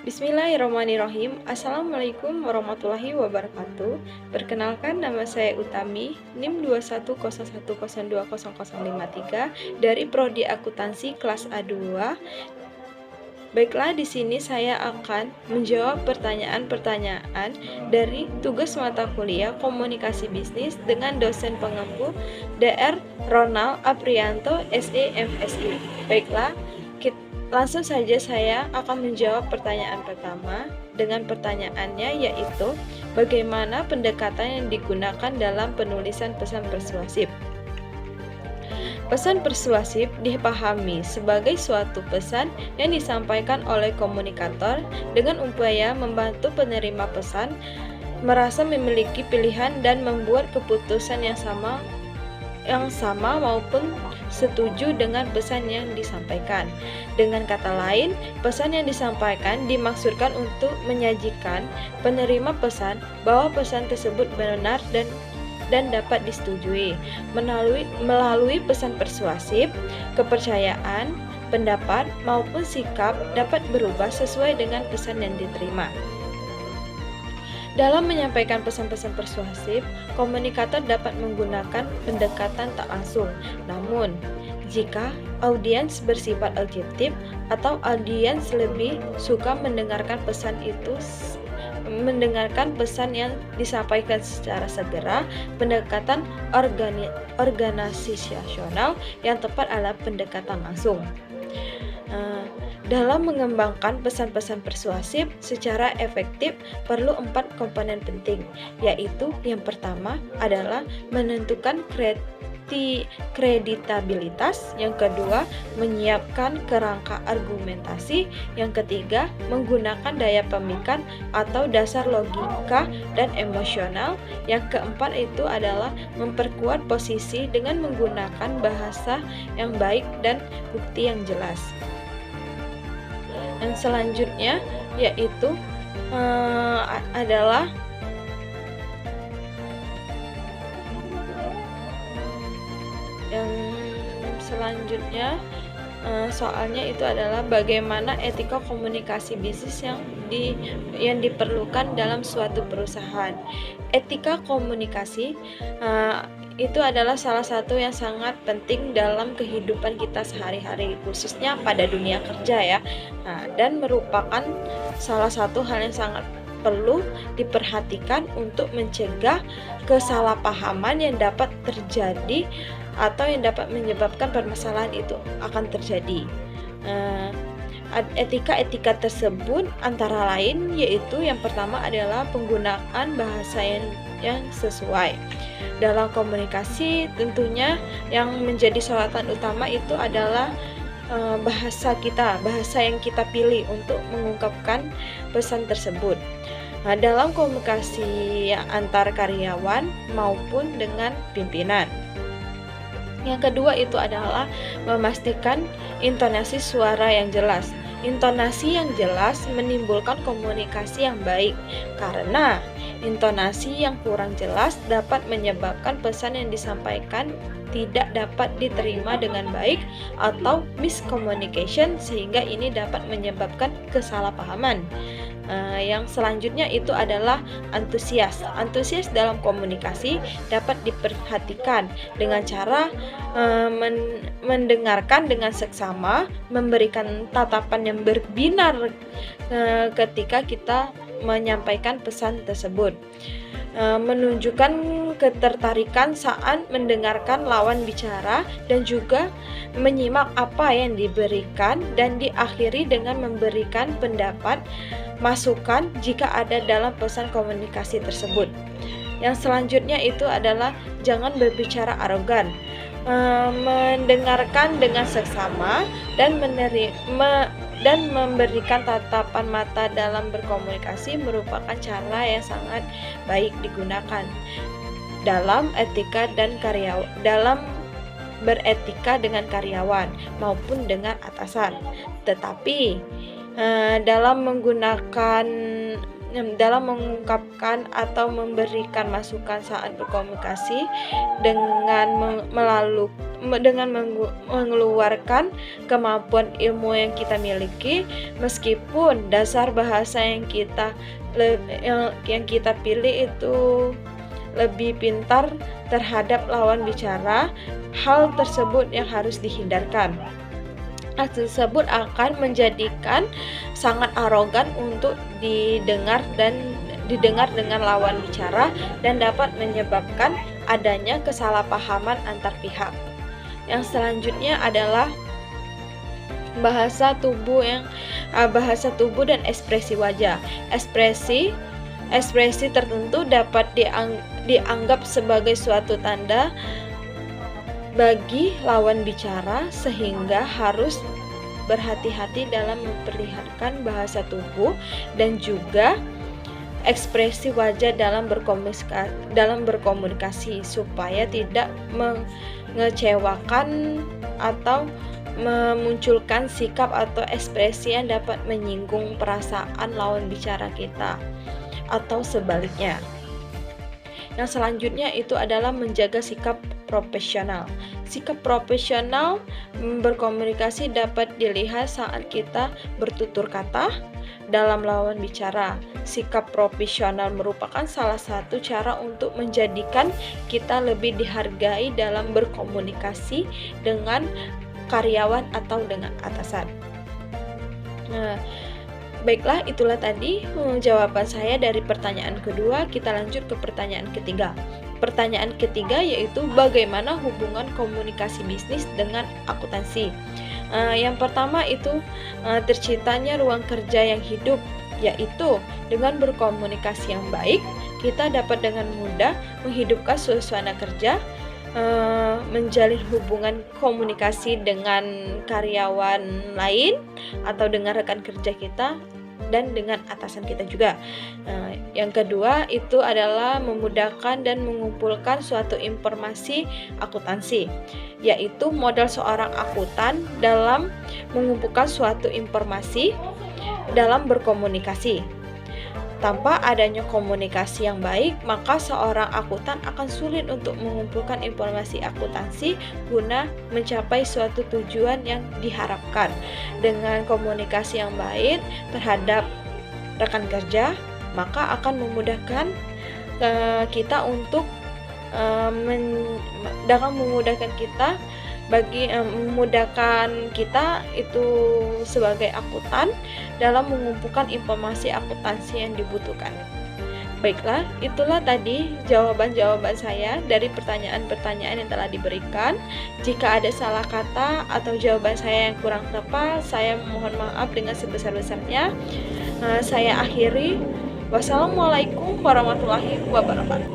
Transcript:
Bismillahirrahmanirrahim. Assalamualaikum warahmatullahi wabarakatuh. Perkenalkan, nama saya Utami, NIM 2101020053 dari Prodi Akuntansi kelas A2. Baiklah, di sini saya akan menjawab pertanyaan-pertanyaan dari tugas mata kuliah Komunikasi Bisnis dengan dosen pengempu Dr. Ronald Aprianto, SE MSI. Baiklah, langsung saja saya akan menjawab pertanyaan pertama dengan pertanyaannya, yaitu bagaimana pendekatan yang digunakan dalam penulisan pesan persuasif. Pesan persuasif dipahami sebagai suatu pesan yang disampaikan oleh komunikator dengan upaya membantu penerima pesan merasa memiliki pilihan dan membuat keputusan yang sama maupun setuju dengan pesan yang disampaikan. Dengan kata lain, pesan yang disampaikan dimaksudkan untuk menyajikan penerima pesan bahwa pesan tersebut benar dan dapat disetujui. Melalui pesan persuasif, kepercayaan, pendapat, maupun sikap dapat berubah sesuai dengan pesan yang diterima. Dalam menyampaikan pesan-pesan persuasif, komunikator dapat menggunakan pendekatan tak langsung. Namun, jika audiens bersifat objektif atau audiens lebih suka mendengarkan pesan yang disampaikan secara segera, pendekatan organisasional yang tepat adalah pendekatan langsung. Dalam mengembangkan pesan-pesan persuasif secara efektif perlu 4 komponen penting, yaitu yang pertama adalah menentukan kreditabilitas, yang kedua menyiapkan kerangka argumentasi, yang ketiga menggunakan daya pemikat atau dasar logika dan emosional, yang keempat itu adalah memperkuat posisi dengan menggunakan bahasa yang baik dan bukti yang jelas. Yang selanjutnya yaitu adalah soalnya itu adalah bagaimana etika komunikasi bisnis yang diperlukan dalam suatu perusahaan. Etika komunikasi itu adalah salah satu yang sangat penting dalam kehidupan kita sehari-hari, khususnya pada dunia kerja ya. Dan merupakan salah satu hal yang sangat perlu diperhatikan untuk mencegah kesalahpahaman yang dapat terjadi atau yang dapat menyebabkan permasalahan itu akan terjadi. Etika tersebut antara lain yaitu yang pertama adalah penggunaan bahasa yang sesuai. Dalam komunikasi tentunya yang menjadi sorotan utama itu adalah bahasa yang kita pilih untuk mengungkapkan pesan tersebut. Dalam komunikasi antar karyawan maupun dengan pimpinan. Yang kedua itu adalah memastikan intonasi suara yang jelas. Intonasi yang jelas menimbulkan komunikasi yang baik, karena intonasi yang kurang jelas dapat menyebabkan pesan yang disampaikan tidak dapat diterima dengan baik atau miscommunication, sehingga ini dapat menyebabkan kesalahpahaman. Yang selanjutnya itu adalah antusias. Antusias dalam komunikasi dapat diperhatikan dengan cara mendengarkan dengan seksama, memberikan tatapan yang berbinar ketika kita menyampaikan pesan tersebut, menunjukkan ketertarikan saat mendengarkan lawan bicara, dan juga menyimak apa yang diberikan, dan diakhiri dengan memberikan pendapat masukan jika ada dalam pesan komunikasi tersebut. Yang selanjutnya itu adalah jangan berbicara arogan. Mendengarkan dengan seksama dan memberikan tatapan mata dalam berkomunikasi merupakan cara yang sangat baik digunakan dalam beretika dengan karyawan maupun dengan atasan. Tetapi dalam menggunakan dalam mengungkapkan atau memberikan masukan saat berkomunikasi dengan mengeluarkan kemampuan ilmu yang kita miliki, meskipun dasar bahasa yang kita pilih itu lebih pintar terhadap lawan bicara, hal tersebut yang harus dihindarkan. Hal tersebut akan menjadikan sangat arogan untuk didengar dengan lawan bicara dan dapat menyebabkan adanya kesalahpahaman antar pihak. Yang selanjutnya adalah bahasa tubuh dan ekspresi wajah. Ekspresi tertentu dapat dianggap sebagai suatu tanda bagi lawan bicara, sehingga harus berhati-hati dalam memperlihatkan bahasa tubuh dan juga ekspresi wajah dalam berkomunikasi supaya tidak mengecewakan atau memunculkan sikap atau ekspresi yang dapat menyinggung perasaan lawan bicara kita atau sebaliknya. Yang selanjutnya itu adalah menjaga sikap profesional. Sikap profesional berkomunikasi dapat dilihat saat kita bertutur kata dalam lawan bicara. Sikap profesional merupakan salah satu cara untuk menjadikan kita lebih dihargai dalam berkomunikasi dengan karyawan atau dengan atasan. Baiklah, itulah tadi jawaban saya dari pertanyaan kedua. Kita lanjut ke pertanyaan ketiga. Pertanyaan ketiga yaitu bagaimana hubungan komunikasi bisnis dengan akuntansi. Yang pertama itu terciptanya ruang kerja yang hidup, yaitu dengan berkomunikasi yang baik, kita dapat dengan mudah menghidupkan suasana kerja, menjalin hubungan komunikasi dengan karyawan lain atau dengan rekan kerja kita dan dengan atasan kita juga. Yang kedua itu adalah memudahkan dan mengumpulkan suatu informasi akuntansi, yaitu modal seorang akuntan dalam mengumpulkan suatu informasi dalam berkomunikasi. Tanpa adanya komunikasi yang baik, maka seorang akuntan akan sulit untuk mengumpulkan informasi akuntansi guna mencapai suatu tujuan yang diharapkan. Dengan komunikasi yang baik terhadap rekan kerja, maka akan memudahkan kita untuk memudahkan kita itu sebagai akuntan dalam mengumpulkan informasi akuntansi yang dibutuhkan. Baiklah, itulah tadi jawaban-jawaban saya dari pertanyaan-pertanyaan yang telah diberikan. Jika ada salah kata atau jawaban saya yang kurang tepat, saya mohon maaf dengan sebesar-besarnya. Saya akhiri. Wassalamualaikum warahmatullahi wabarakatuh.